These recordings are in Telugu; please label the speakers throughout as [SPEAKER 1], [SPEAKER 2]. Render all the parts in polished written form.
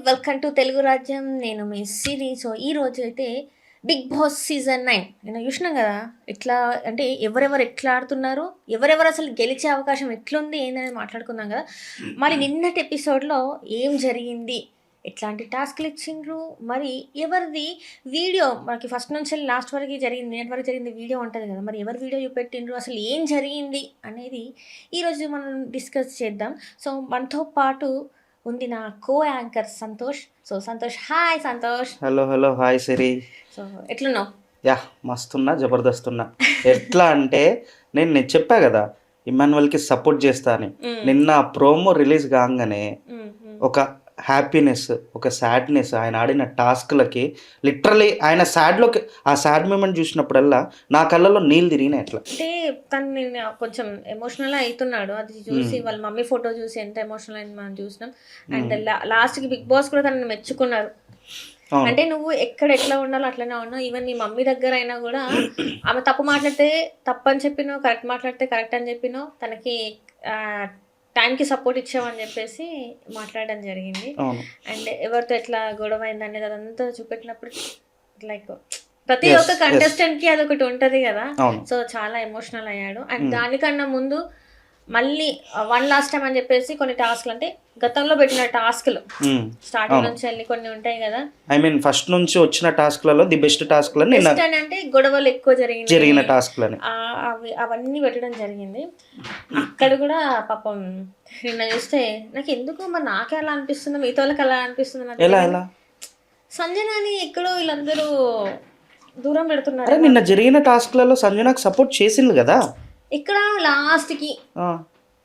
[SPEAKER 1] వెల్కమ్ టు తెలుగు రాజ్యం. నేను మీ సిరి. సో ఈ రోజు అయితే బిగ్ బాస్ సీజన్ 9 నేను చూసినాం కదా. ఎట్లా అంటే ఎవరెవరు ఎట్లా ఆడుతున్నారు, ఎవరెవరు అసలు గెలిచే అవకాశం ఎట్లుంది ఏందనేది మాట్లాడుకుందాం కదా. మరి నిన్నటి ఎపిసోడ్లో ఏం జరిగింది, ఎట్లాంటి టాస్క్లు ఇచ్చిండ్రు, మరి ఎవరిది వీడియో మనకి ఫస్ట్ నుంచి లాస్ట్ వరకు జరిగింది, నేటి వరకు జరిగింది వీడియో ఉంటుంది కదా. మరి ఎవరి వీడియో చూపెట్టిండ్రు, అసలు ఏం జరిగింది అనేది ఈరోజు మనం డిస్కస్ చేద్దాం. సో మనతో పాటు ఉంది నా co anchor Santosh. So Santosh, hi Santosh.
[SPEAKER 2] Hello hello hi Siri.
[SPEAKER 1] So ఎట్లున్నావు?
[SPEAKER 2] యా మస్తున్నా, జబర్దస్తున్నా. ఎట్లా అంటే నేను చెప్పా కదా ఇమాన్యువల్కి సపోర్ట్ చేస్తా అని. నిన్న ప్రోమో రిలీజ్ కాగానే ఒక హ్యాపీనెస్, ఒక సాడ్నెస్, ఆయన ఆడిన టాస్క్లకి లిటరలీ ఆయన సాడ్లోకి ఆ సాడ్ మూమెంట్ చూసినప్పుడల్లా నా కళ్ళలో నీళ్ళు తిరిగినాయి. ఎట్లా
[SPEAKER 1] అంటే తను నేను కొంచెం ఎమోషనల్ అవుతున్నాడు, అది చూసి వాళ్ళ మమ్మీ ఫోటో చూసి ఎంత ఎమోషనల్ అయింది మనం చూసినాం. అండ్ లాస్ట్కి బిగ్ బాస్ కూడా తనని మెచ్చుకున్నారు. అంటే నువ్వు ఎక్కడ ఎట్లా ఉండాలో అట్లనే ఉన్నావు. ఈవెన్ నీ మమ్మీ దగ్గర అయినా కూడా ఆమె తప్పు మాట్లాడితే తప్పు అని చెప్పినావు, కరెక్ట్ మాట్లాడితే కరెక్ట్ అని చెప్పినావు, తనకి టైంకి సపోర్ట్ ఇచ్చామని చెప్పేసి మాట్లాడడం జరిగింది. అండ్ ఎవరితో ఎట్లా గొడవ అయింది అనేది అదంతా చూపెట్టినప్పుడు లైక్ ప్రతి ఒక్క కంటెస్టెంట్ కి అదొకటి ఉంటది కదా. సో చాలా ఎమోషనల్ అయ్యాడు. అండ్ దానికన్నా ముందు మళ్ళీ వన్ లాస్ట్ టైం అని చెప్పేసి కొన్ని టాస్క్లు, అంటే గతంలో పెట్టిన టాస్క్లు స్టార్టింగ్ నుంచి వెళ్ళి కొన్ని ఉంటాయి కదా.
[SPEAKER 2] ఐ మీన్ ఫస్ట్ నుంచి వచ్చిన టాస్క్లలో ది బెస్ట్ టాస్క్లని
[SPEAKER 1] అంటే గొడవలు ఎక్కువ
[SPEAKER 2] జరిగిన టాస్క్లని
[SPEAKER 1] అవన్నీ పెట్టడం జరిగింది. అక్కడ కూడా పాపం నిన్న చూస్తే నాకు ఎందుకు మరి నాకే అలా అనిపిస్తుంది, మిగతా వాళ్ళకి అలా అనిపిస్తుంది. సంజనాని ఎక్కడో వీళ్ళందరూ దూరం పెడుతున్నారు.
[SPEAKER 2] నిన్న జరిగిన టాస్క్లలో సంజనాకు సపోర్ట్ చేసింది కదా.
[SPEAKER 1] ఇక్కడ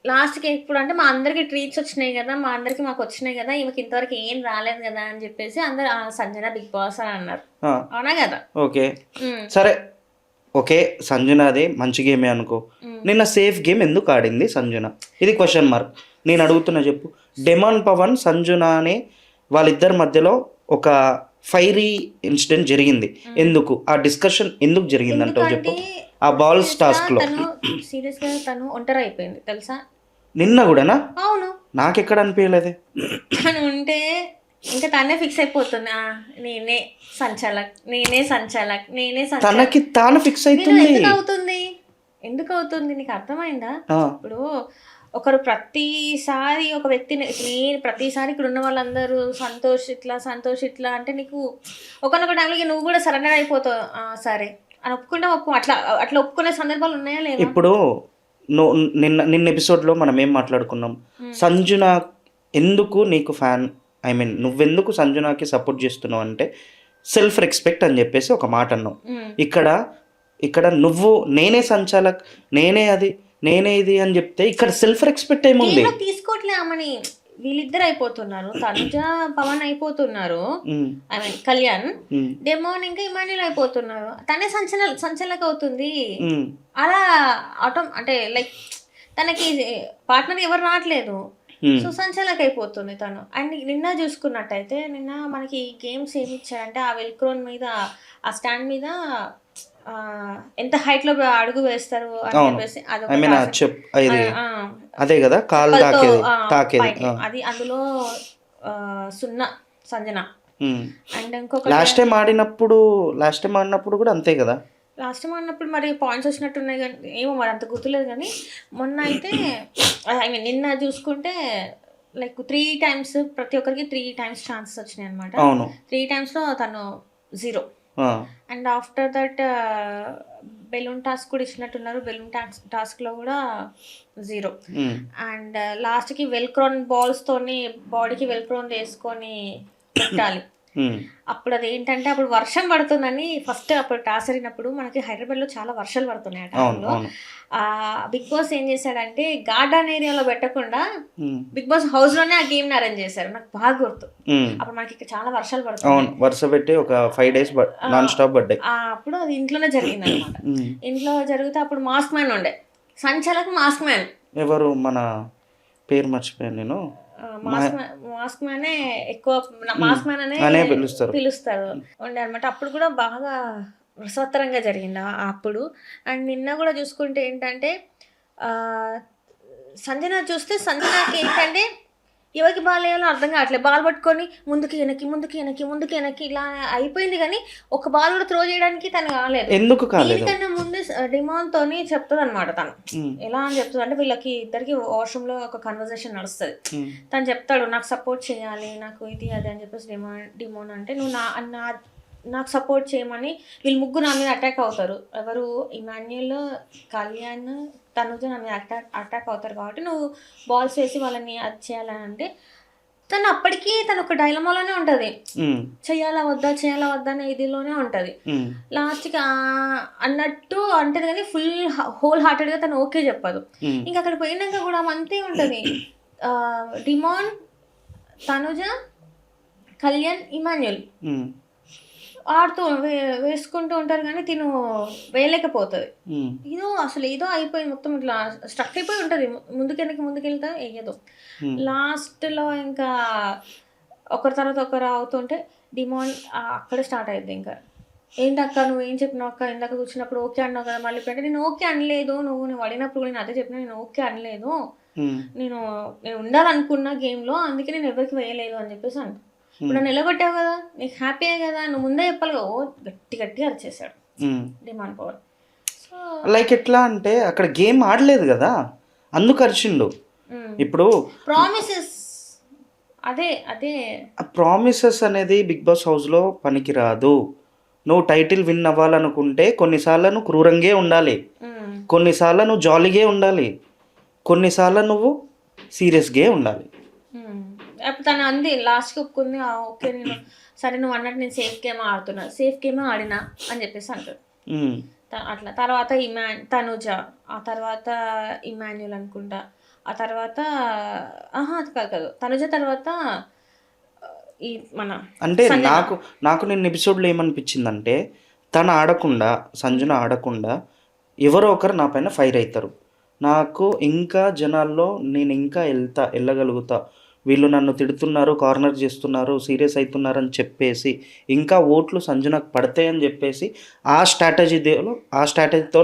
[SPEAKER 1] లాస్ట్కి ఇప్పుడు అంటే మా అందరికి ట్రీట్స్ వచ్చినాయి కదా, మాకు వచ్చినాయి కదా, ఈమెకి ఇంతవరకు ఏం రాలేదు కదా అని చెప్పేసి అందరు సంజన బిగ్ బాస్ అని అన్నారు. అవునా కదా?
[SPEAKER 2] ఓకే సరే, ఓకే సంజనాది మంచి గేమే అనుకో. నిన్న సేఫ్ గేమ్ ఎందుకు ఆడింది సంజన? ఇది క్వశ్చన్ మార్క్. నేను అడుగుతున్నా చెప్పు. డెమాన్ పవన్ సంజన అనే వాళ్ళిద్దరి మధ్యలో ఒక ఫైరీ ఇన్సిడెంట్ జరిగింది. ఎందుకు ఆ డిస్కషన్ ఎందుకు జరిగింది అంటావు చెప్పు. ఆ బాల్స్ టాస్క్ లో
[SPEAKER 1] సీరియస్ గా తను ఒంటరి అయిపోయింది తెలుసా
[SPEAKER 2] నిన్న కూడానా?
[SPEAKER 1] అవును,
[SPEAKER 2] నాకెక్కడ అనిపించలేదే.
[SPEAKER 1] తను ఉంటే ఇంకా తనే ఫిక్స్ అయిపోతుంది, నేనే సంచాలక్,
[SPEAKER 2] తనకి తాను ఫిక్స్ అవుతుంది.
[SPEAKER 1] ఎందుకు అవుతుంది నీకు అర్థమైందా? ఇప్పుడు ఒకరు ప్రతిసారి ఒక వ్యక్తిని, నేను ప్రతిసారి ఇక్కడ ఉన్న వాళ్ళందరూ సంతోష్ ఇట్లా అంటే నీకు ఒకనొక టైంలో నువ్వు కూడా సరెండర్ అయిపోతావు. సరే అని ఒప్పుకుంటే అట్లా ఒప్పుకునే సందర్భాలు ఉన్నాయా లేదా?
[SPEAKER 2] ఇప్పుడు నిన్న ఎపిసోడ్లో మనం ఏం మాట్లాడుకున్నాం, సంజన ఎందుకు నీకు ఫ్యాన్, ఐ మీన్ నువ్వెందుకు సంజనాకి సపోర్ట్ చేస్తున్నావు అంటే సెల్ఫ్ రెస్పెక్ట్ అని చెప్పేసి ఒక మాట అన్నావు. ఇక్కడ నువ్వు నేనే సంచాలక్, నేనే అది, నేనే ఇది అని చెప్తే ఇక్కడ సెల్ఫ్ రెస్పెక్ట్ ఏముంది?
[SPEAKER 1] తీసుకోవట్లే ఆమెని. వీళ్ళిద్దరు అయిపోతున్నారు, తనుజ పవన్ అయిపోతున్నారు, ఐ మీన్ కళ్యాణ్, డెమోన్ ఇంకా ఇమాన్యుల్ అయిపోతున్నారు. తనే సంచలక అవుతుంది. అలా అంటే లైక్ తనకి పార్ట్నర్ ఎవరు రావట్లేదు, సో సంచలక అయిపోతుంది తను. అండ్ నిన్న చూసుకున్నట్టయితే నిన్న మనకి గేమ్స్ ఏమి ఇచ్చారంటే ఆ వెల్క్రోన్ మీద, ఆ స్టాండ్ మీద ఎంత హైట్ లో అడుగు వేస్తారు అని చెప్పేసి
[SPEAKER 2] అదే కదా కాల్ తాకేది.
[SPEAKER 1] అది అందులో 0 సంజన. అండ్ ఇంకొక
[SPEAKER 2] లాస్ట్ టైం ఆడినప్పుడు కూడా అంతే కదా.
[SPEAKER 1] లాస్ట్ టైం ఆడినప్పుడు మరి పాయింట్స్ వచ్చినట్టున్నాయి కానీ ఏమో మరి అంత గుర్తులేదు. కానీ మొన్న అయితే ఐ మీన్ నిన్న చూసుకుంటే లైక్ 3 times ప్రతి ఒక్కరికి 3 times ఛాన్సెస్ వచ్చినాయి అనమాట. 3 times లో తను 0. And after that balloon task కూడా ఇచ్చినట్టున్నారు. బెలూన్ టాస్క్ లో కూడా 0. అండ్ లాస్ట్కి వెల్క్రోన్ బాల్స్ తోని బాడీకి వెల్క్రోన్ వేసుకొని పెట్టాలి. అప్పుడు అది ఏంటంటే అప్పుడు వర్షం పడుతుందని ఫస్ట్ అప్పుడు టాస్ జరిగినప్పుడు మనకి హైదరాబాద్ లో చాలా వర్షాలు పడుతున్నాయి ఆ టైంలో. బిగ్ బాస్ ఏం చేశాడంటే గార్డెన్ ఏరియాలో పెట్టకుండా బిగ్ బాస్ హౌస్ లోనే ఆ గేమ్ ని అరేంజ్ చేశారు. నాకు బాగా గుర్తు. అప్పుడు మనకి ఇక్కడ చాలా వర్షాలు పడుతున్నాయి,
[SPEAKER 2] వర్షం పెట్టి ఒక 5 days నాన్ స్టాప్ పడ్డాయి.
[SPEAKER 1] అప్పుడు అది ఇంట్లోనే జరిగింది అనమాట. ఇంట్లో జరిగితే అప్పుడు మాస్క్ మ్యాన్ ఉండే, సంచలక్ మాస్క్ మ్యాన్.
[SPEAKER 2] ఎవరు మన పేరు మర్చిపోయాను నేను.
[SPEAKER 1] మాస్క్ మ్యానే ఎక్కువ, మాస్క్ మ్యాన్ అనే పిలుస్తారు ఉండే అనమాట. అప్పుడు కూడా బాగా రసవత్తరంగా జరిగింది అప్పుడు. అండ్ నిన్న కూడా చూసుకుంటే ఏంటంటే సంజన చూస్తే సంజనకి ఏంటంటే ఎవరికి బాల్ వేయాలో అర్థం కావట్లేదు. బాల్ పట్టుకొని ముందుకి వెనక్కి ఇలా అయిపోయింది కానీ ఒక బాల్ కూడా త్రో చేయడానికి తను కాలేదు.
[SPEAKER 2] ఎందుకు కాలేదు?
[SPEAKER 1] దీనికన్నా ముందు డిమాన్తోని చెప్తుంది అనమాట తను. ఎలా అని చెప్తుంది అంటే వీళ్ళకి ఇద్దరికి వాష్రూమ్లో ఒక కన్వర్జేషన్ నడుస్తుంది. తను చెప్తాడు నాకు సపోర్ట్ చేయాలి, నాకు ఇది అది అని చెప్పేసి డిమాన్ అంటే నువ్వు నాకు సపోర్ట్ చేయమని వీళ్ళు ముగ్గురు నా మీద అటాక్ అవుతారు. ఎవరు ఇమాన్యుయల్, కళ్యాణ్, తనుజ నా మీద అటాక్ అవుతారు కాబట్టి నువ్వు బాల్స్ వేసి వాళ్ళని అది చేయాలని అంటే తను అప్పటికీ తను ఒక డైలమాలోనే ఉంటుంది. చేయాలా వద్దా అనే ఇదిలోనే ఉంటుంది. లాస్ట్కి అన్నట్టు అంటది కానీ ఫుల్ హోల్ హార్టెడ్గా తను ఓకే చెప్పదు. ఇంకా అక్కడ పోయినాక కూడా అంతే ఉంటుంది. డిమాన్, తనుజ, కళ్యాణ్, ఇమాన్యుయల్ ఆడుతూ వేసుకుంటూ ఉంటారు కానీ తిను వేయలేకపోతుంది. ఏదో అయిపోయింది మొత్తం ఇట్లా స్ట్రక్ అయిపోయి ఉంటుంది. ముందుకెళ్తా వేయదు. లాస్ట్లో ఇంకా ఒకరి తర్వాత ఒకరు అవుతుంటే డిమాండ్ అక్కడే స్టార్ట్ అయ్యింది. ఇంకా ఏంటక్క నువ్వు ఏం చెప్పినావు అక్క, ఇందాక కూర్చున్నప్పుడు ఓకే అన్నావు కదా, మళ్ళీ ఇప్పుడు అంటే నేను ఓకే అనలేదు, నువ్వు అడిగినప్పుడు నేను అదే చెప్పినా, నేను ఓకే అనలేదు, నేను ఉండాలనుకున్నా గేమ్లో, అందుకే నేను ఎవరికి వేయలేదు అని చెప్పేసి అంట. ఇప్పుడు నన్ను నిలబట్టావు కదా, నీకు హ్యాపీయే కదా, నువ్వు ముందే చెప్పాలి కదా. గట్టిగా అరిచేసాడు డిమాండ్ పవన్.
[SPEAKER 2] లైక్ ఎట్లా అంటే అక్కడ గేమ్ ఆడలేదు కదా, అందుకు అరిచిండు. ఇప్పుడు
[SPEAKER 1] ప్రామిసెస్ అదే
[SPEAKER 2] ప్రామిసెస్ అనేది బిగ్ బాస్ హౌస్లో పనికిరాదు. నువ్వు టైటిల్ విన్ అవ్వాలనుకుంటే కొన్నిసార్లు నువ్వు క్రూరంగా ఉండాలి, కొన్నిసార్లు నువ్వు జాలీగా ఉండాలి, కొన్నిసార్లు నువ్వు సీరియస్గా ఉండాలి.
[SPEAKER 1] తను అంది లాస్ట్కి ఒప్పుకుంది, ఓకే నేను సరే నువ్వు అన్నట్టు నేను సేఫ్ గేమ్ ఆడినా అని చెప్పేసి అంటాడు. అట్లా తర్వాత తనుజ, ఆ తర్వాత ఇమాన్యుయల్ అనుకుంటా, ఆ తర్వాత కాదు తనుజ తర్వాత ఈ మన
[SPEAKER 2] అంటే నాకు నేను ఎపిసోడ్లో ఏమనిపించిందంటే తను ఆడకుండా, సంజన ఆడకుండా ఎవరో ఒకరు నా పైన ఫైర్ అవుతారు. నాకు ఇంకా జనాల్లో నేను ఇంకా వెళ్ళగలుగుతా, వీళ్ళు నన్ను తిడుతున్నారు, కార్నర్ చేస్తున్నారు, సీరియస్ అవుతున్నారు అని చెప్పేసి ఇంకా ఓట్లు సంజనకు పడతాయని చెప్పేసి ఆ స్ట్రాటజీతో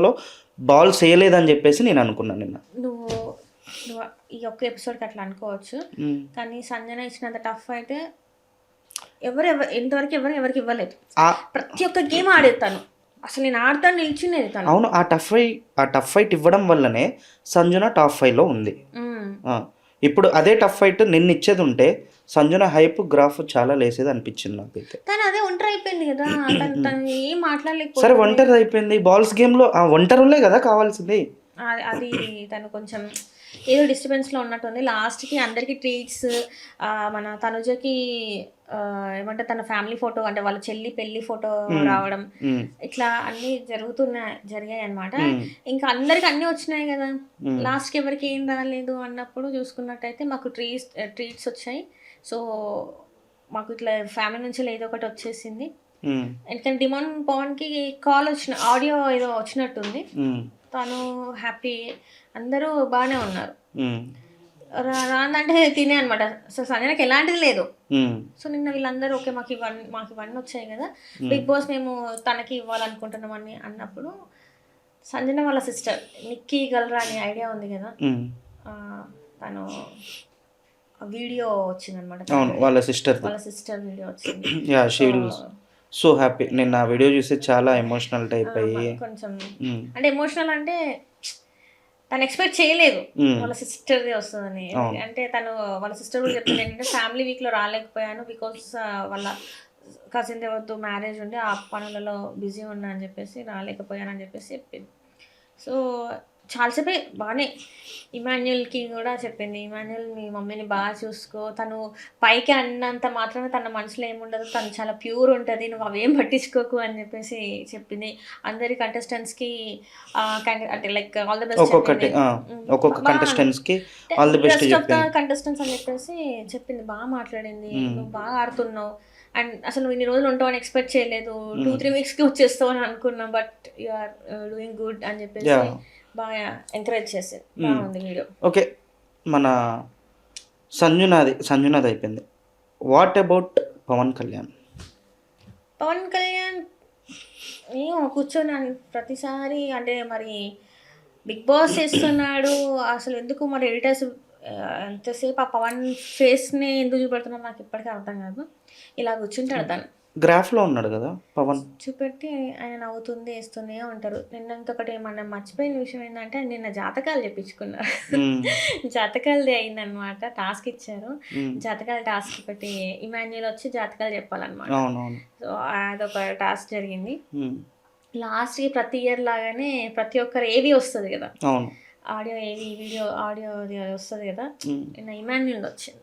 [SPEAKER 2] బాల్స్ వేయలేదని చెప్పేసి నేను అనుకున్నాను. నిన్న
[SPEAKER 1] నువ్వు ఈ ఒక్క ఎపిసోడ్కి అట్లా అనుకోవచ్చు, కానీ సంజన ఇచ్చినంత టఫ్ అయితే ఇంతవరకు ఎవరికి ఇవ్వలేదు. ప్రతి ఒక్క గేమ్ ఆడేస్తాను, అసలు నేను ఆడతాను నిల్చునేది తను.
[SPEAKER 2] అవును, ఆ టఫ్ ఫైట్ ఇవ్వడం వల్లనే సంజన టాప్ 5లో ఉంది. ఇప్పుడు అదే టఫ్ ఫైట్ నిన్న ఇచ్చేది ఉంటే సంజన హైప్ గ్రాఫ్ చాలా లేసేది అనిపించింది నాకైతే.
[SPEAKER 1] తను అదే ఒంటరి అయిపోయింది కదా, తను ఏం మాట్లాడలేదు.
[SPEAKER 2] సరే ఒంటరి అయిపోయింది, బాల్స్ గేమ్లో ఆ ఒంటరులే కదా కావాల్సింది.
[SPEAKER 1] అది తను కొంచెం ఏదో డిస్టర్బెన్స్లో ఉన్నట్టుంది. లాస్ట్కి అందరికీ ట్రీట్స్, మన తనుజకి ఏమంటే తన ఫ్యామిలీ ఫోటో అంటే వాళ్ళ చెల్లి పెళ్లి ఫోటో రావడం, ఇట్లా అన్నీ జరిగాయి అనమాట. ఇంకా అందరికి అన్నీ వచ్చినాయి కదా, లాస్ట్కి ఎవరికి ఏం రాలేదు అన్నప్పుడు చూసుకున్నట్టయితే మాకు ట్రీట్స్ వచ్చాయి. సో మాకు ఇట్లా ఫ్యామిలీ నుంచి ఏదో ఒకటి వచ్చేసింది. ఎందుకంటే డిమాండ్ పవన్కి కాల్ ఆడియో ఏదో వచ్చినట్టుంది, తను హ్యాపీ, అందరూ బాగానే ఉన్నారు. రాందంటే తినే అనమాట. సో సంజనకి ఎలాంటిది లేదు. సో నిన్న వీళ్ళందరూ ఓకే మాకు ఇవన్నీ వచ్చాయి కదా, బిగ్ బాస్ మేము తనకి ఇవ్వాలనుకుంటున్నామని అన్నప్పుడు సంజన వాళ్ళ సిస్టర్ నిక్కీ గల్రా అనే ఐడియా ఉంది కదా, తను వీడియో వచ్చింది అనమాట.
[SPEAKER 2] వాళ్ళ సిస్టర్
[SPEAKER 1] వీడియో వచ్చింది.
[SPEAKER 2] So happy. నేను ఆ వీడియో చూసి చాలా ఎమోషనల్ టైప్ అయ్యి,
[SPEAKER 1] కొంచెం అంటే ఎమోషనల్ అంటే తను ఎక్స్పెక్ట్ చేయలేదు వాళ్ళ సిస్టర్ది వస్తుందని. అంటే తను వాళ్ళ సిస్టర్ కూడా చెప్పింది ఏంటంటే ఫ్యామిలీ వీక్లో రాలేకపోయాను బికాస్ వాళ్ళ కజిన్ ఎవరితో మ్యారేజ్ ఉండి ఆ పనులలో బిజీ ఉన్నా అని చెప్పేసి రాలేకపోయానని చెప్పేసి చెప్పింది. సో చాలాసేపే బాగానే ఇమాన్యుయల్కి కూడా చెప్పింది, ఇమాన్యుయల్ మీ మమ్మీని బాగా చూసుకో, తను పైకి అన్నంత మాత్రమే తన మనసులో ఏముండదు, తను చాలా ప్యూర్ ఉంటుంది, నువ్వు అవేం పట్టించుకోకు అని చెప్పేసి చెప్పింది. అందరి కంటెస్టెంట్స్కి అంటే లైక్ ఆల్ ది బెస్ట్,
[SPEAKER 2] ఒక్కొక్క కంటెస్టెంట్స్కి ఆల్ ది బెస్ట్
[SPEAKER 1] కంటెస్టెంట్స్ అని చెప్పేసి చెప్పింది. బాగా మాట్లాడింది, నువ్వు బాగా ఆడుతున్నావు, అండ్ అసలు నువ్వు ఇన్ని రోజులు ఉంటావు అని ఎక్స్పెక్ట్ చేయలేదు, 2-3 వీక్స్కి వచ్చేస్తావు అని అనుకున్నా, but you are doing good అని చెప్పేసి బాగా ఎంకరేజ్ చేసేది. బాగుంది వీడియో.
[SPEAKER 2] ఓకే, మన సంజునాది అయిపోయింది. వాట్ అబౌట్ పవన్ కళ్యాణ్
[SPEAKER 1] ఏమో కూర్చొని ప్రతిసారి అంటే మరి బిగ్ బాస్ చేస్తున్నాడు, అసలు ఎందుకు మరి ఎడిటర్స్ ఎంతసేపు ఆ పవన్ ఫేస్ని ఎందుకు చూపెడుతున్నారు నాకు ఇప్పటికీ అర్థం కాదు. ఇలా కూర్చుంటాడు తను,
[SPEAKER 2] గ్రాఫ్లో ఉన్నాడు కదా పవన్.
[SPEAKER 1] చూపెట్టి ఆయన నవ్వుతుంది వేస్తూనే ఉంటారు. నిన్న ఇంకొకటి మనం మర్చిపోయిన విషయం ఏంటంటే నిన్న జాతకాలు చెప్పించుకున్నారు. జాతకాలది అయిందనమాట, టాస్క్ ఇచ్చారు. జాతకాల టాస్క్ ఒకటి ఇమాన్యుల్ వచ్చి జాతకాలు చెప్పాలన్నమాట. సో అదొక టాస్క్ జరిగింది. లాస్ట్కి ప్రతి ఇయర్ లాగానే ప్రతి ఒక్కరు ఏవి వస్తుంది కదా, ఆడియో ఏవి వీడియో ఆడియో వస్తుంది కదా, నిన్న ఇమాన్యుల్ వచ్చింది.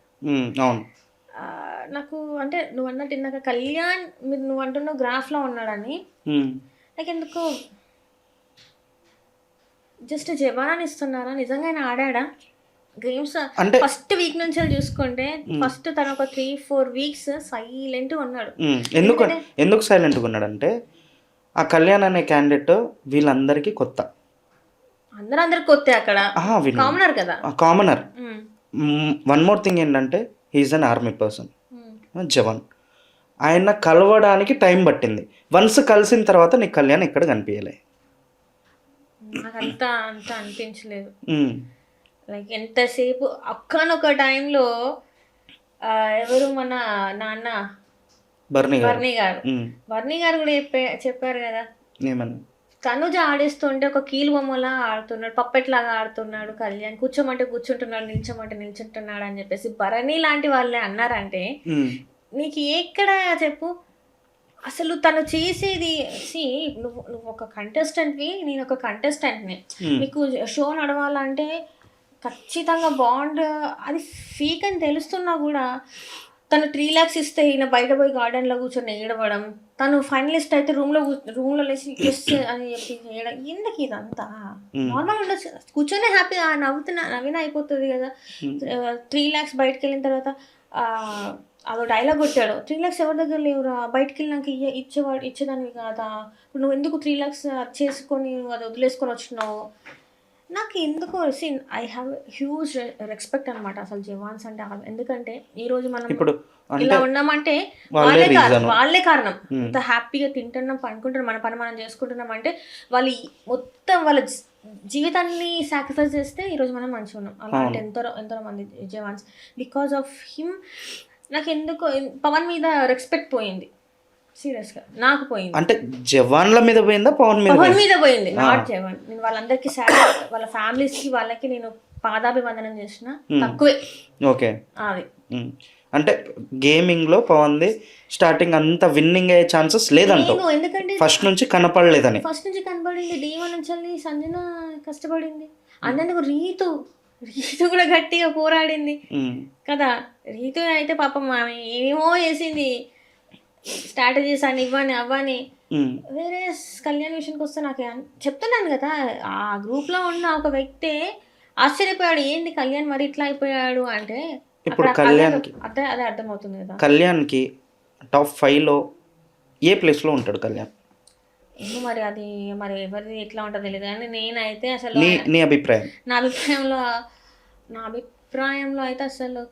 [SPEAKER 1] నాకు అంటే నువ్వు అన్నట్టు ఇందాక కళ్యాణ్ నువ్వు అంటున్నావు గ్రాఫ్లో ఉన్నాడని, నాకు ఎందుకు జస్ట్ జవాన్ ఇస్తున్నారా? నిజంగా ఆయన ఆడాడా గేమ్స్? అంటే ఫస్ట్ వీక్ నుంచి చూసుకుంటే ఫస్ట్ తను ఒక 3-4 వీక్స్ సైలెంట్గా ఉన్నాడు.
[SPEAKER 2] ఎందుకు సైలెంట్గా ఉన్నాడు అంటే ఆ కళ్యాణ్ అనే క్యాండిడేట్ వీళ్ళందరికీ కొత్త,
[SPEAKER 1] అందరికి కొత్త, అక్కడ కామనర్ కదా,
[SPEAKER 2] కామనర్. వన్ మోర్ థింగ్ ఏంటంటే హీఈస్ అన్ ఆర్మీ పర్సన్, జవాన్. ఆయన కలవడానికి టైం పట్టింది. వన్స్ కలిసిన తర్వాత నీకు కళ్యాణ్ ఎక్కడ కనిపించలే.
[SPEAKER 1] నాకు అంత అనిపించలేదు. లైక్ ఎంతసేపు ఒక్కనొక టైంలో ఎవరు మన నాన్న వర్ణి గారు కూడా చెప్పారు కదా, తనుజ ఆడిస్తుంటే ఒక కీలు బొమ్మలా ఆడుతున్నాడు, పప్పెట్లాగా ఆడుతున్నాడు కళ్యాణ్, కూర్చోమంటే కూర్చుంటున్నాడు, నిల్చోమంటే నిల్చుంటున్నాడు అని చెప్పేసి భరణి లాంటి వాళ్ళే అన్నారంటే నీకు ఎక్కడ చెప్పు? అసలు తను చేసేది నువ్వు ఒక కంటెస్టెంట్వి, నేను ఒక కంటెస్టెంట్ని, నీకు షో నడవాలంటే ఖచ్చితంగా బాండ్ అది ఫేక్ అని తెలుస్తున్నా కూడా తను 3 lakhs ఇస్తే ఈయన బయట పోయి గార్డెన్లో కూర్చొని ఏడవడం, తను ఫైనలిస్ట్ అయితే రూమ్లో లేచి ఎస్ అని చెప్పి చేయడం, ఎందుకు ఇదంతా? నార్మల్ ఉండొచ్చు, కూర్చొని హ్యాపీగా నవ్విన అయిపోతుంది కదా. 3 lakhs బయటకు వెళ్ళిన తర్వాత అదో డైలాగ్ కొట్టాడు, 3 lakhs ఎవరి దగ్గర లేవురా, బయటకు వెళ్ళినాక ఇచ్చేదానివి కాదా, నువ్వు ఎందుకు 3 lakhs చేసుకొని అది వదిలేసుకొని వచ్చినావు? నాకు ఎందుకో ఐ హ్యావ్ హ్యూజ్ రెస్పెక్ట్ అనమాట అసలు జవాన్స్ అంటే. ఎందుకంటే ఈరోజు మనం ఇలా ఉన్నామంటే వాళ్ళే కారణం. ఇంత హ్యాపీగా తింటున్నాం, పనుకుంటున్నాం, మన పని మనం చేసుకుంటున్నాం అంటే వాళ్ళు మొత్తం వాళ్ళ జీవితాన్ని సాక్రిఫైస్ చేస్తే ఈరోజు మనం మంచిగా ఉన్నాం. అలాంటి ఎంతో మంది జవాన్స్. బికాస్ ఆఫ్ హిమ్ నాకు ఎందుకో పవన్ మీద రెస్పెక్ట్ పోయింది, సీరియస్గా నాకు పోయింది.
[SPEAKER 2] అంటే జవాన్ల మీద పోయిందా పవన్
[SPEAKER 1] మీద పోయింది? నాట్ జవాన్. నేను వాళ్ళందరికీ వాళ్ళ ఫ్యామిలీస్కి వాళ్ళకి నేను పాదాభివందనం చేసిన తక్కువే.
[SPEAKER 2] ఓకే, అది అంటే గేమింగ్ లో పవన్ ది స్టార్టింగ్ అంత విన్నింగ్ అయ్యే ఛాన్సెస్ లేదంట, ఎందుకంటే ఫస్ట్ నుంచి కనపడలేదని.
[SPEAKER 1] ఫస్ట్ నుంచి కనపడింది, D1 నుంచి సంజన కష్టపడింది, అందుకు రీతు కూడా గట్టిగా పోరాడింది కదా. రీతు అయితే పాపం ఆమె ఏమేమో చేసింది, స్ట్రాటజీస్ అని ఇవ్వని అవ్వని. వేరే కళ్యాణ్ విషయానికి వస్తే నాకు చెప్తున్నాను కదా, ఆ గ్రూప్లో ఉన్న ఒక వ్యక్తి ఆశ్చర్యపోయాడు, ఏంటి కళ్యాణ్ మరి ఇట్లా అయిపోయాడు అంటే.
[SPEAKER 2] ఇప్పుడు కళ్యాణ్కి
[SPEAKER 1] అదే అర్థమవుతుంది కదా,
[SPEAKER 2] కళ్యాణ్కి టాప్ 5లో ఏ ప్లేస్లో ఉంటాడు కళ్యాణ్?
[SPEAKER 1] ఏమో మరి అది మరి ఎవరిది ఎట్లా ఉంటుందో తెలియదు కానీ నేనైతే అసలు
[SPEAKER 2] నీ అభిప్రాయం?
[SPEAKER 1] నా అభిప్రాయంలో అయితే అసలు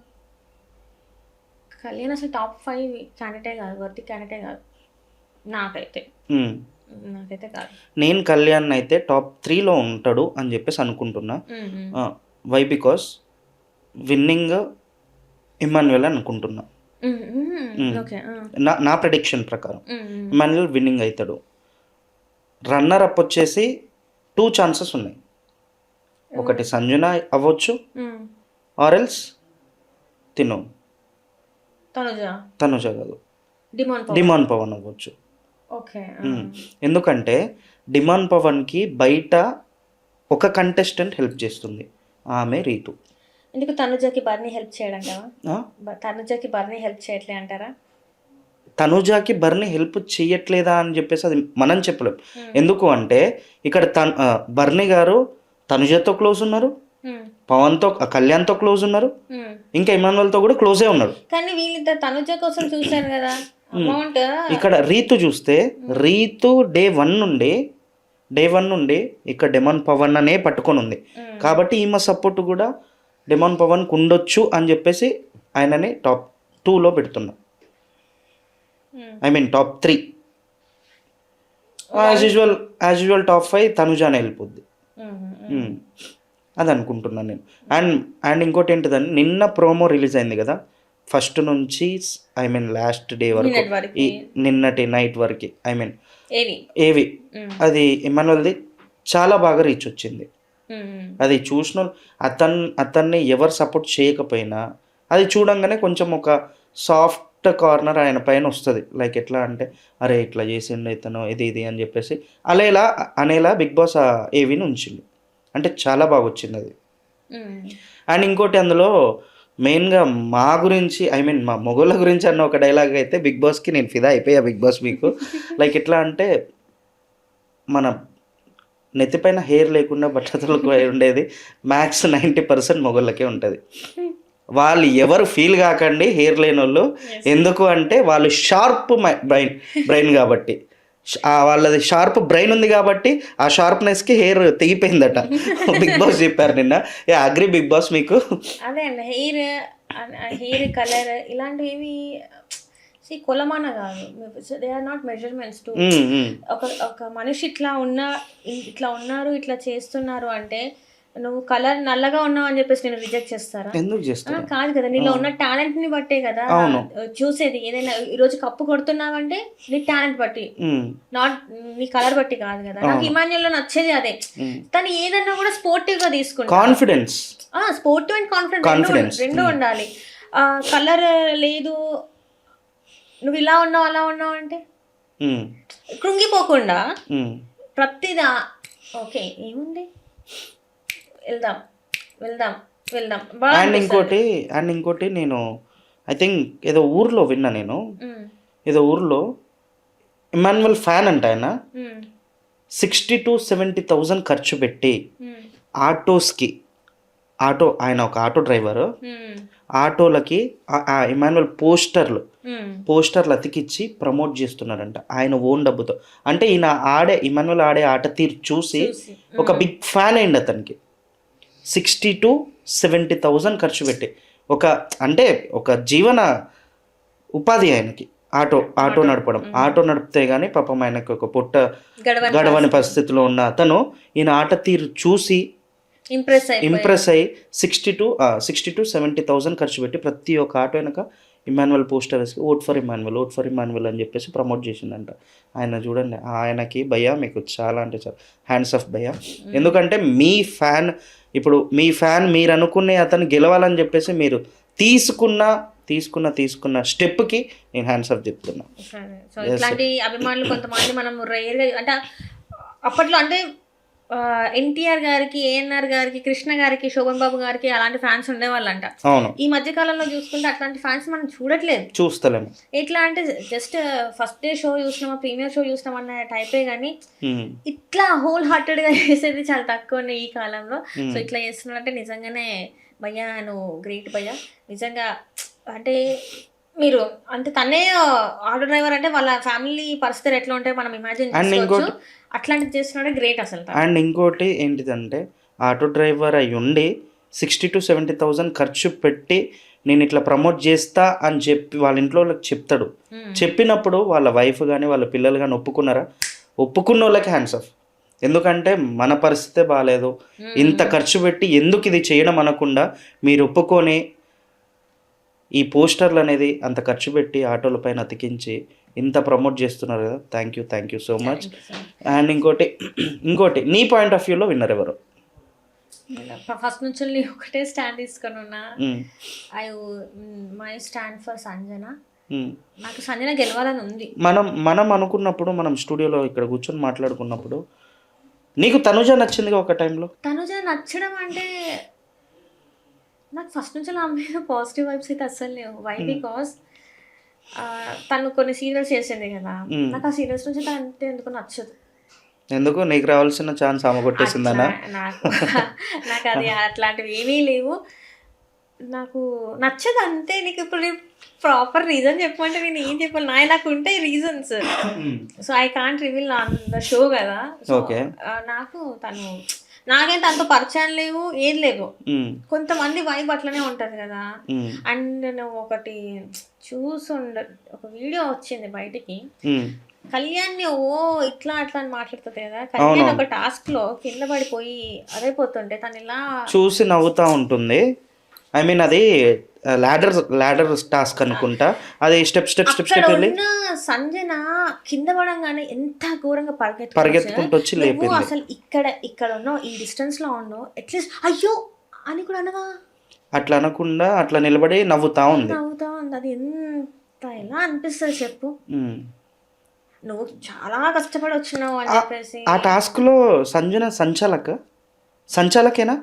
[SPEAKER 1] కళ్యాణ్ అసలు టాప్ 5 క్యాండిడేటే కాదు, వర్తి క్యాండిడేటే కాదు నాకైతే కాదు.
[SPEAKER 2] నేను కళ్యాణ్ అయితే టాప్ 3లో ఉంటాడు అని చెప్పేసి అనుకుంటున్నా. వై? బికాస్ విన్నింగ్ ఇమాన్యుయల్ అనుకుంటున్నా. నా ప్రెడిక్షన్ ప్రకారం ఇమాన్యుయల్ విన్నింగ్ అవుతాడు. రన్నర్ అప్ వచ్చేసి 2 ఛాన్సెస్ ఉన్నాయి, ఒకటి సంజన అవ్వచ్చు ఆర్ ఎల్స్ తనుజ కాదు డిమాన్ పవన్ అవ్వచ్చు. ఎందుకంటే డిమాన్ పవన్కి బయట ఒక కంటెస్టెంట్ హెల్ప్ చేస్తుంది, ఆమె రీతు.
[SPEAKER 1] ఎందుకు తనుజకి బర్నీ హెల్ప్ చేయడంటావా? తనుజకి బర్నీ హెల్ప్ చేయట్లే అంటారా?
[SPEAKER 2] తనుజాకి బర్నీ హెల్ప్ చేయట్లేదా అని చెప్పేసి అది మనం చెప్పలేం. ఎందుకు అంటే ఇక్కడ బర్నీ గారు తనుజతో క్లోజ్ ఉన్నారు, పవన్తో కళ్యాణ్తో క్లోజ్ ఉన్నారు, ఇంకా ఇమాన్యుయల్తో కూడా క్లోజే ఉన్నారు.
[SPEAKER 1] కానీ వీళ్ళిద్దరు తనుజ కోసం చూశారు కదా అమౌంట్.
[SPEAKER 2] ఇక్కడ రీతు చూస్తే రీతు డే వన్ నుండి ఇక్కడ డిమాన్ పవన్ అనే పట్టుకొని ఉంది. కాబట్టి ఈమె సపోర్ట్ కూడా డిమాన్ పవన్కి ఉండొచ్చు అని చెప్పేసి ఆయనని టాప్ 2లో పెడుతున్నా. I mean top 3. As usual top 5 తనుజానే వెళ్ళిపోద్ది. అది అనుకుంటున్నాను నేను. అండ్ అండ్ ఇంకోటి ఏంటిదని నిన్న ప్రోమో రిలీజ్ అయింది కదా, ఫస్ట్ నుంచి ఐ మీన్ లాస్ట్ డే వరకు,
[SPEAKER 1] నిన్నటి వరకు
[SPEAKER 2] ఈ నిన్నటి నైట్ వరకు, ఐ మీన్
[SPEAKER 1] ఏవి
[SPEAKER 2] ఏవి అది ఇమానువల్ది చాలా బాగా రీచ్ వచ్చింది. అది చూసిన అతన్ని ఎవరు సపోర్ట్ చేయకపోయినా అది చూడంగానే కొంచెం ఒక సాఫ్ట్ కార్నర్ ఆయన పైన వస్తుంది. లైక్ ఎట్లా అంటే అరే ఇట్లా చేసిండు ఇతను ఇది అని చెప్పేసి అనేలా బిగ్ బాస్ ఏవిని ఉంచిండు. అంటే చాలా బాగా వచ్చింది అది. అండ్ ఇంకోటి అందులో మెయిన్గా మా గురించి, ఐ మీన్ మా మొగోళ్ళ గురించి అన్న ఒక డైలాగ్ అయితే బిగ్ బాస్కి నేను ఫిదా అయిపోయా. బిగ్ బాస్ మీకు లైక్ ఎట్లా అంటే మన నెత్తిపైన హెయిర్ లేకుండా బట్టతలకు ఉండేది మ్యాక్స్ 90% మొగోళ్ళకే ఉంటుంది. వాళ్ళు ఎవరు ఫీల్ కాకండి హెయిర్ లేని వాళ్ళు. ఎందుకు అంటే వాళ్ళు షార్ప్ బ్రెయిన్ కాబట్టి, వాళ్ళది షార్ప్ బ్రెయిన్ ఉంది కాబట్టి ఆ షార్ప్నెస్కి హెయిర్ తెగిపోయిందట. బిగ్ బాస్ చెప్పారు నిన్న. అగ్రి బిగ్ బాస్ మీకు?
[SPEAKER 1] అదే అండి, హెయిర్ కలర్ ఇలాంటివి కొలమాన కాదు. They are not measurements to ఒక మనిషి ఇట్లా ఉన్నారు ఇట్లా చేస్తున్నారు అంటే నువ్వు కలర్ నల్లగా ఉన్నావు అని చెప్పేసి నేను రిజెక్ట్ చేస్తారా?
[SPEAKER 2] ఎందుకు చేస్తా?
[SPEAKER 1] కాదు కదా, నీలో ఉన్న టాలెంట్ ని బట్టే కదా చూసేది. ఏదైనా ఈ రోజు కప్పు కొడుతున్నావంటే నీ టాలెంట్ బట్టి, నాట్ నీ కలర్ బట్టి కాదు కదా. నాకు ఇమాన్యుల్ లో నచ్చేది అదే, తను ఏదన్నా కూడా స్పోర్టివ్ గా తీసుకుంటా.
[SPEAKER 2] కాన్ఫిడెన్స్,
[SPEAKER 1] స్పోర్టివ్ అండ్ కాన్ఫిడెన్స్ రెండు ఉండాలి. కలర్ లేదు, నువ్వు ఇలా ఉన్నావు అలా ఉన్నావు అంటే కృంగిపోకుండా ప్రతిదా ఓకే ఏముంది వెళ్దాం వెళ్దాం వెళ్దాం.
[SPEAKER 2] అండ్ ఇంకోటి నేను ఐ థింక్ ఏదో ఊర్లో విన్నా నేను, ఏదో ఊర్లో ఇమాన్యువల్ ఫ్యాన్ అంట ఆయన 60,000 to 70,000 ఖర్చు పెట్టి ఆయన ఒక ఆటో డ్రైవర్, ఆటోలకి ఇమాన్యువల్ పోస్టర్లు అతికిచ్చి ప్రమోట్ చేస్తున్నారంట ఆయన ఓన్ డబ్బుతో. అంటే ఇమాన్యువల్ ఆడే ఆట తీరు చూసి ఒక బిగ్ ఫ్యాన్ అయింది అతనికి. 60,000 to 70,000 ఖర్చు పెట్టి ఒక జీవన ఉపాధి ఆయనకి ఆటో నడపడం. ఆటో నడిపితే కానీ పాపం ఆయనకి ఒక పొట్ట గడవని పరిస్థితిలో ఉన్న అతను ఈయన ఆట తీరు చూసి ఇంప్రెస్ అయ్యి 60,000 to 70,000 ఖర్చు పెట్టి ప్రతి ఒక్క ఆటో వెనక ఇమాన్యువల్ పోస్టర్ వేసి ఓట్ ఫర్ ఇమాన్యువల్ అని చెప్పేసి ప్రమోట్ చేసిందంట. ఆయన చూడండి, ఆయనకి భయ్యా మీకు చాలా అంటే చాలా హ్యాండ్స్ ఆఫ్ భయ్యా. ఎందుకంటే మీ ఫ్యాన్ మీరు అనుకునే అతను గెలవాలని చెప్పేసి మీరు తీసుకున్న స్టెప్కి నేను హ్యాండ్స్ ఆఫ్ చెప్తున్నా.
[SPEAKER 1] సో ఇట్లాంటి అభిమానులు కొంతమంది మనం రేర్గా, అంటే అప్పట్లో అంటే ఎన్టీఆర్ గారికి, ఏఎన్ఆర్ గారికి, కృష్ణ గారికి, శోభన్ బాబు గారికి అలాంటి ఫ్యాన్స్ ఉండేవాళ్ళంట. ఈ మధ్య కాలంలో చూసుకుంటే అట్లాంటి ఫ్యాన్స్ మనం చూస్తలేము. ఎట్లా అంటే జస్ట్ ఫస్ట్ డే షో చూసినామా, ప్రీమియర్ షో చూసినామా అన్న టైపే కానీ ఇట్లా హోల్ హార్టెడ్ గా చేసేది చాలా తక్కువ ఈ కాలంలో. సో ఇట్లా చేస్తున్నాడంటే నిజంగానే భయ్యా నువ్వు గ్రేట్ భయ్యా. నిజంగా అంటే మీరు అంటే తనే ఆటో డ్రైవర్ అంటే వాళ్ళ ఫ్యామిలీ పరిస్థితులు ఎట్లా ఉంటాయి మనం ఇమాజిన్ చేసుకోవచ్చు. అట్లాంటిది చేస్తున్నాడే గ్రేట్ అసలు.
[SPEAKER 2] అండ్ ఇంకోటి ఏంటిదంటే ఆటో డ్రైవర్ అయి ఉండి 60,000 to 70,000 ఖర్చు పెట్టి నేను ఇట్లా ప్రమోట్ చేస్తా అని చెప్పి వాళ్ళ ఇంట్లో వాళ్ళకి చెప్తాడు. చెప్పినప్పుడు వాళ్ళ వైఫ్ కానీ వాళ్ళ పిల్లలు కానీ ఒప్పుకున్నారా? ఒప్పుకున్న వాళ్ళకి హ్యాండ్స్ ఆఫ్. ఎందుకంటే మన పరిస్థితే బాగాలేదు, ఇంత ఖర్చు పెట్టి ఎందుకు ఇది చేయడం అనకుండా మీరు ఒప్పుకొని ఈ పోస్టర్లు అనేది అంత ఖర్చు పెట్టి ఆటోల పైన అతికించి ఇంత ప్రమోట్ చేస్తున్నారు కదా. Thank you so much. And ఇంకోటి నీ పాయింట్ ఆఫ్ వ్యూలో విన్నర్ ఎవరు?
[SPEAKER 1] ఫస్ట్ నుంచి ఒకటే స్టాండ్ తీసుకొని ఉన్నా. My stand for Sanjana. నాకు సంజన గెలవాలని ఉంది.
[SPEAKER 2] మనం అనుకున్నప్పుడు, మనం స్టూడియోలో ఇక్కడ కూర్చొని మాట్లాడుకున్నప్పుడు నీకు తనుజ నచ్చిందిగా ఒక టైంలో.
[SPEAKER 1] తనుజ నచ్చడం అంటే నాకు ఫస్ట్ నుంచి నా మీద పాజిటివ్ వైబ్స్ అయితే అస్సలు లేవు. వై బికాస్ తను కొన్ని సీరియల్స్ చేసింది కదా, నాకు ఆ సీరియల్స్ నుంచి అంటే ఎందుకు నచ్చదు.
[SPEAKER 2] ఎందుకు? నీకు రావాల్సిన ఛాన్స్ ఆమె కొట్టేసిందన్నా?
[SPEAKER 1] నాకు అది అట్లాంటివి ఏమీ లేవు. నాకు నచ్చదు అంతే. నీకు ఇప్పుడు ప్రాపర్ రీజన్ చెప్పమంటే నేను ఏం చెప్పాలి? నాకు ఉంటాయి reasons. So I can't reveal on the show కదా. నాకు నాకేం తనతో పరిచయం లేవు, ఏం లేవు. కొంతమంది వైబ్ అట్లనే ఉంటది కదా. అండ్ నేను ఒకటి ఒక వీడియో వచ్చింది బయటికి, కళ్యాణ్ని ఇట్లా అట్లా అని మాట్లాడుతుంది కదా. కళ్యాణ్ ఒక టాస్క్ లో కింద పడిపోయి అదైపోతుంటే తను ఇలా
[SPEAKER 2] చూసి నవ్వుతా ఉంటుంది. ఐ మీన్ అది లాడర్ టాస్క్ అనుకుంటా. అది స్టెప్
[SPEAKER 1] అక్కడ ఉన్న సంజన కింద పడంగానే ఎంత ఘోరంగా
[SPEAKER 2] పరిగెత్తుకుంటూ వచ్చి లేపింది.
[SPEAKER 1] అసలు ఇక్కడ ఉన్నావు, ఈ డిస్టెన్స్ లో ఉన్నావు, అట్లీస్ట్ అయ్యో అని కూడా అనవా?
[SPEAKER 2] అట్లా అనకుండా అట్లా నిలబడి నవ్వుతా ఉంది.
[SPEAKER 1] అది ఎంత ఎలా అనిపిస్తుంది చెప్పు. నువ్వు చాలా కష్టపడి వచ్చినావు అని చెప్పేసి.
[SPEAKER 2] ఆ టాస్క్ లో సంజన సంచాలకేనా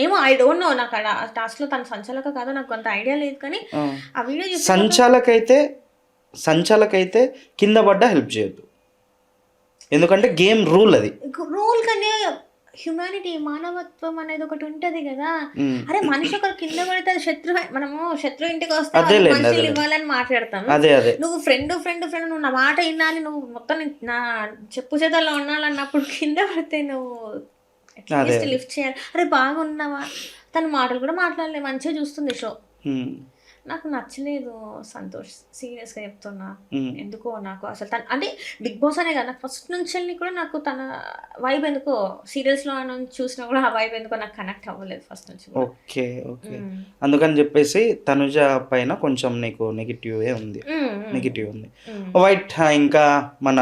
[SPEAKER 1] ఏమో, ఐ డోంట్ నో. నాకు ఆ టాస్క్ లో తన సంచాలక కాదో నాకు అంత ఐడియా లేదు, కానీ ఆ వీడియో
[SPEAKER 2] సంచాలకైతే కింద పడ్డా హెల్ప్ చేయొద్దు, ఎందుకంటే గేమ్ రూల్. అది
[SPEAKER 1] రూల్ కానీ హ్యుమానిటీ, మానవత్వం అనేది ఒకటి ఉంటది కదా. అరే మనిషి ఒకరు కింద పడితే మనము శత్రు ఇంటికి వస్తే మనుషులు ఇవ్వాలని మాట్లాడతాం. నువ్వు ఫ్రెండ్ నువ్వు నా మాట వినాలి, నువ్వు మొత్తం నా చెప్పు చేతల్లో ఉండాలన్నప్పుడు కింద పడితే నువ్వు లిఫ్ట్ చేయాలి. అరే బాగున్నావా, తన మాటలు కూడా మాట్లాడలే, మంచిగా చూస్తుంది షో. నాకు నచ్చలేదు సంతోష్, సీరియస్ గా చెప్తున్నా. ఎందుకో నాకు అసలు తను అంటే బిగ్ బాస్ అనే కదా, నాకు ఫస్ట్ నుంచి కూడా నాకు తన వైబ్ ఎందుకో సీరియల్స్ లో చూసినా కూడా ఆ వైబ్ ఎందుకో నాకు కనెక్ట్ అవ్వలేదు ఫస్ట్ నుంచి.
[SPEAKER 2] ఓకే అందుకని చెప్పేసి తనుజ పైన కొంచెం నీకు నెగిటివ్ ఉంది. వైట్ ఇంకా మన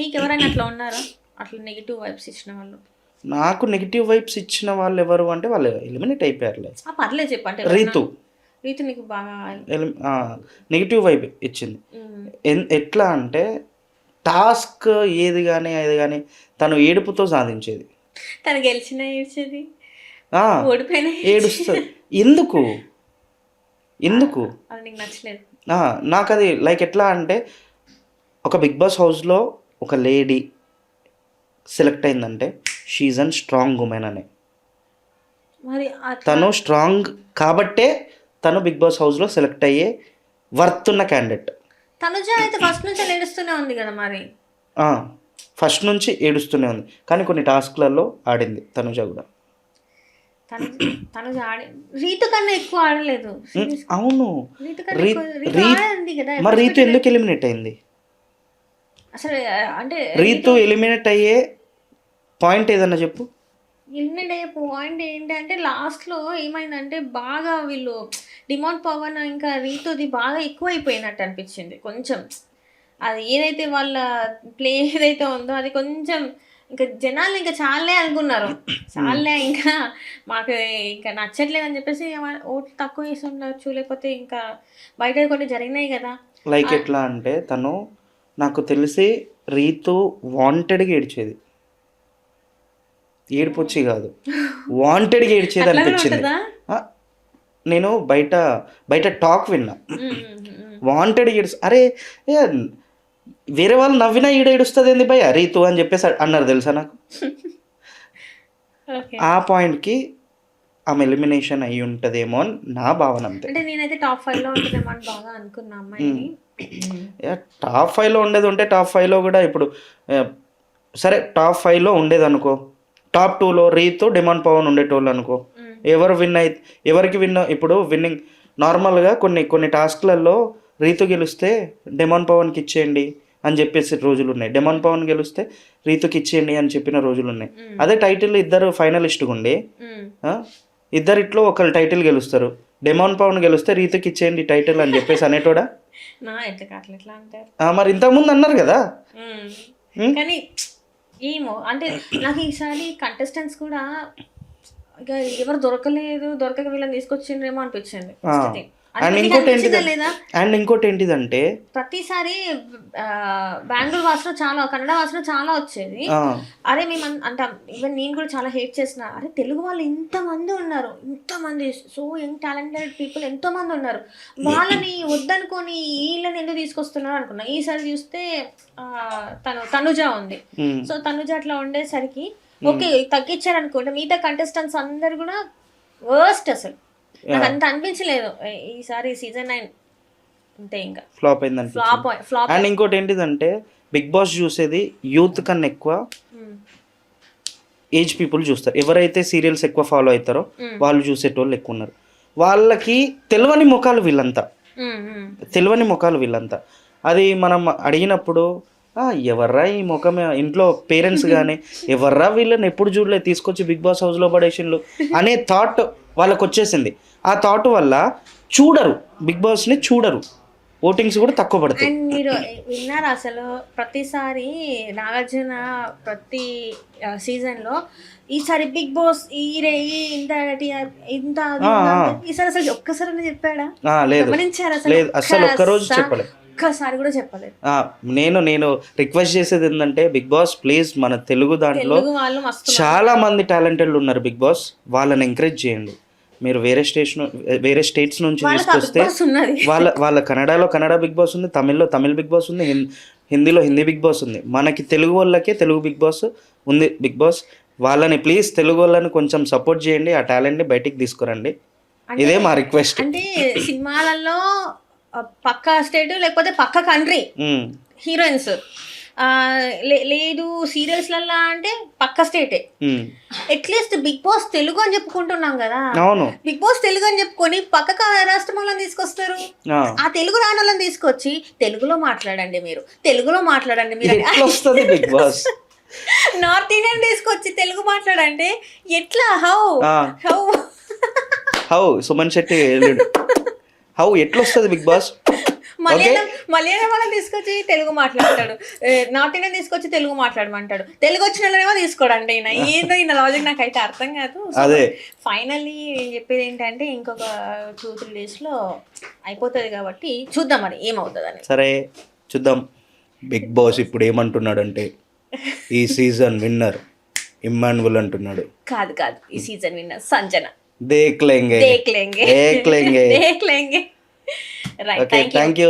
[SPEAKER 1] నీకెవరైనా అట్లా ఉన్నారా, అట్లా నెగిటివ్ వైబ్స్ ఇచ్చిన వాళ్ళు?
[SPEAKER 2] నాకు నెగిటివ్ వైబ్స్ ఇచ్చిన వాళ్ళు ఎవరు అంటే వాళ్ళు ఎలిమినేట్ అయిపోయారులే.
[SPEAKER 1] పర్లేదు చెప్పంటే. రీతు నీకు బాగా
[SPEAKER 2] నెగిటివ్ వైబ్ ఇచ్చింది. ఎట్లా అంటే టాస్క్ ఏది కానీ తను ఏడుపుతో సాధించేది.
[SPEAKER 1] తను గెలిచిన ఏడ్చేది,
[SPEAKER 2] ఏడుస్తుంది. ఎందుకు
[SPEAKER 1] అది నీకు నచ్చలేదు?
[SPEAKER 2] నాకు అది లైక్ ఎట్లా అంటే ఒక బిగ్ బాస్ హౌస్లో ఒక లేడీ సెలెక్ట్ అయిందంటే షీఈ్ అన్ స్ట్రాంగ్ ఉమెన్ అని. తను స్ట్రాంగ్ కాబట్టే తను బిగ్ బాస్ హౌస్లో సెలెక్ట్ అయ్యే వర్త్ ఉన్న క్యాండిడేట్.
[SPEAKER 1] తనుజ అయితే ఫస్ట్ నుంచి ఏడుస్తూనే ఉంది కదా మరి.
[SPEAKER 2] ఫస్ట్ నుంచి ఏడుస్తూనే ఉంది, కానీ కొన్ని టాస్క్లలో ఆడింది తనుజ కూడా.
[SPEAKER 1] తనుజ రీతు కన్నా ఎక్కువ ఆడలేదు.
[SPEAKER 2] అవును, మరి రీతు ఎందుకు ఎలిమినేట్ అయింది
[SPEAKER 1] అసలు? అంటే
[SPEAKER 2] రీతు ఎలిమినేట్ అయ్యే పాయింట్ ఏదన్నా చెప్పు.
[SPEAKER 1] ఎలిమినేట్ అయ్యే పాయింట్ ఏంటంటే లాస్ట్లో ఏమైందంటే బాగా వీళ్ళు డిమాండ్ పవన్ ఇంకా రీతుది బాగా ఎక్కువ అయిపోయినట్టు అనిపించింది కొంచెం. అది ఏదైతే వాళ్ళ ప్లే ఏదైతే ఉందో అది కొంచెం ఇంకా జనాలు ఇంకా చాలే అనుకున్నారు. చాలే ఇంకా మాకు ఇంకా నచ్చట్లేదు అని చెప్పేసి ఓట్లు తక్కువ వేసి ఉండొచ్చు, లేకపోతే ఇంకా బయట కొన్ని జరిగినాయి కదా.
[SPEAKER 2] లైక్ ఎట్లా అంటే తను నాకు తెలిసి రీతు వాంటెడ్గా ఏడ్చేది, ఏడుపొచ్చి కాదు వాంటెడ్గా ఏడ్చేది అనిపించింది. నేను బయట టాక్ విన్నా, వాంటెడ్ అరే వేరే వాళ్ళు నవ్వినా ఏడుస్తుంది ఏంది భయ రీతు అని చెప్పేసి అన్నారు తెలుసా నాకు. ఆ పాయింట్కి ఆమె ఎలిమినేషన్ అయ్యి ఉంటుందేమో అని నా భావన. అంతే.
[SPEAKER 1] నేనైతే టాప్ 5లో ఉంటుందేమో అని బాగా అనుకున్నా అమ్మాయిని.
[SPEAKER 2] టాప్ 5లో ఉండేది ఉంటే టాప్ 5లో కూడా ఇప్పుడు సరే టాప్ 5లో ఉండేది అనుకో, టాప్ 2లో రీతు డిమాండ్ పవన్ ఉండేటోళ్ళు అనుకో, ఎవరికి విన్ ఇప్పుడు విన్నింగ్ నార్మల్గా కొన్ని టాస్క్లలో రీతు గెలిస్తే డిమాండ్ పవన్కి ఇచ్చేయండి అని చెప్పేసి రోజులు ఉన్నాయి, డిమాండ్ పవన్ గెలిస్తే రీతుకి ఇచ్చేయండి అని చెప్పిన రోజులు ఉన్నాయి. అదే టైటిల్ ఇద్దరు ఫైనలిస్ట్గా ఉండి ఇద్దరిట్లో ఒకళ్ళు టైటిల్ గెలుస్తారు, డిమాండ్ పవన్ గెలిస్తే రీతుకి ఇచ్చేయండి టైటిల్ అని చెప్పేసి అనేటోడా? మరి ఇంతకుముందు అన్నారు కదా.
[SPEAKER 1] కానీ ఏమో అంటే నాకు ఈసారి కంటెస్టెంట్స్ కూడా ఇక ఎవరు దొరకక వీళ్ళని తీసుకొచ్చిండ్రేమో అనిపించింది.
[SPEAKER 2] అండ్ ఇంకోటి ఏంటిదంటే
[SPEAKER 1] ప్రతిసారి బెంగళూరు భాషలో చాలా, కన్నడ భాషలో చాలా వచ్చేది. అరే మేము అంటే ఈవెన్ నేను కూడా చాలా హేట్ చేసిన, అరే తెలుగు వాళ్ళు ఇంతమంది ఉన్నారు, ఇంతమంది సో యంగ్ టాలెంటెడ్ పీపుల్ ఎంతో మంది ఉన్నారు, వాళ్ళని వద్దనుకొని వీళ్ళని ఎందుకు తీసుకొస్తున్నారు అనుకున్నా. ఈసారి చూస్తే తనుజ ఉంది. సో తనుజ అట్లా ఉండేసరికి ఓకే తగ్గించారు అనుకుంటే మిగతా కంటెస్టెంట్స్ అందరు కూడా వర్స్ట్. అసలు నాకు అంత అనిపించలేదు ఈసారి సీజన్ 9 అంతే, ఇంకా
[SPEAKER 2] ఫ్లాప్ అయింది. ఫ్లాప్. అండ్ ఇంకోటి ఏంటిదంటే బిగ్ బాస్ చూసేది యూత్ కన్నా ఎక్కువ ఏజ్ పీపుల్ చూస్తారు. ఎవరైతే సీరియల్స్ ఎక్కువ ఫాలో అవుతారో వాళ్ళు చూసేటోళ్ళు ఎక్కువ ఉన్నారు. వాళ్ళకి తెలియని ముఖాలు వీళ్ళంతా. అది మనం అడిగినప్పుడు ఎవర్రా ఈ ముఖం, ఇంట్లో పేరెంట్స్ కానీ ఎవర్రా వీళ్ళని ఎప్పుడు చూడలేదు, తీసుకొచ్చి బిగ్ బాస్ హౌస్లో పడేసిండ్రు అనే థాట్ వాళ్ళకు వచ్చేసింది. ఆ థాట్ వల్ల చూడరు, బిగ్ బాస్ని చూడరు, ఓటింగ్స్ కూడా తక్కువ పడతాయి.
[SPEAKER 1] అండ్ మీరు విన్నారా అసలు ప్రతిసారి నాగార్జున ప్రతి సీజన్లో ఈసారి బిగ్ బాస్ ఇంత ఇంత ఈసారి అసలు ఒక్కసారి చెప్పాడా?
[SPEAKER 2] లేదు
[SPEAKER 1] గమనించారు అసలు?
[SPEAKER 2] లేదు, అసలు ఒక్కరోజు చెప్పలేదు,
[SPEAKER 1] ఒక్కసారి కూడా చెప్పలేదు.
[SPEAKER 2] నేను రిక్వెస్ట్ చేసేది ఏంటంటే, బిగ్ బాస్ ప్లీజ్ మన తెలుగు దాంట్లో
[SPEAKER 1] తెలుగు వాళ్ళు మస్తు
[SPEAKER 2] చాలా మంది టాలెంటెడ్ ఉన్నారు, బిగ్ బాస్ వాళ్ళని ఎంకరేజ్ చేయండి. మీరు వేరే స్టేట్స్ నుంచి తీసుకొస్తే
[SPEAKER 1] ఉన్నది.
[SPEAKER 2] వాళ్ళ కన్నడలో కన్నడ బిగ్ బాస్ ఉంది, తమిళ్లో తమిళ్ బిగ్ బాస్ ఉంది, హిందీలో హిందీ బిగ్ బాస్ ఉంది. మనకి తెలుగు వాళ్ళకే తెలుగు బిగ్ బాస్ ఉంది. బిగ్ బాస్ వాళ్ళని ప్లీజ్ తెలుగు వాళ్ళని కొంచెం సపోర్ట్ చేయండి, ఆ టాలెంట్ని బయటికి తీసుకురండి. ఇదే మా రిక్వెస్ట్.
[SPEAKER 1] అంటే సినిమాలలో పక్క స్టేట్ లేకపోతే పక్క కంట్రీ హీరోయిన్స్, లేదు సీరియల్స్లలో అంటే పక్క స్టేటే. అట్లీస్ట్ బిగ్ బాస్ తెలుగు అని చెప్పుకుంటున్నాం కదా,
[SPEAKER 2] అవును, బిగ్ బాస్
[SPEAKER 1] తెలుగు అని చెప్పుకొని పక్క రాష్ట్రం వాళ్ళని తీసుకొస్తారు. ఆ తెలుగు రాని వాళ్ళని తీసుకొచ్చి తెలుగులో మాట్లాడండి, మీరు తెలుగులో మాట్లాడండి మీరు
[SPEAKER 2] వస్తుంది బిగ్ బాస్.
[SPEAKER 1] నార్త్ ఇండియన్ తీసుకొచ్చి తెలుగు మాట్లాడంటే ఎట్లా?
[SPEAKER 2] హౌ సుమన్ శెట్టి హౌ ఎట్లా వస్తుంది బిగ్ బాస్?
[SPEAKER 1] మలయాళం వాళ్ళని తీసుకొచ్చి తెలుగు మాట్లాడతాడు, నార్త్ ఇండియన్ తీసుకొచ్చి తెలుగు మాట్లాడమంటాడు, తెలుగు వచ్చిన వాళ్ళనేమో తీసుకోడండి. ఏందో ఈయన లాజిక్ నాకైతే అర్థం కాదు. ఫైనల్లీ నేను చెప్పేది ఏంటంటే ఇంకొక 2-3 డేస్లో అయిపోతుంది కాబట్టి చూద్దాం మరి ఏమవుతుందని.
[SPEAKER 2] సరే చూద్దాం. బిగ్ బాస్ ఇప్పుడు ఏమంటున్నాడంటే, ఈ సీజన్ విన్నర్ ఇమ్మాన్యుల్ అంటున్నాడు.
[SPEAKER 1] కాదు ఈ సీజన్ విన్నర్ సంజన.
[SPEAKER 2] దేఖ్ లేంగే.
[SPEAKER 1] Right, thank you.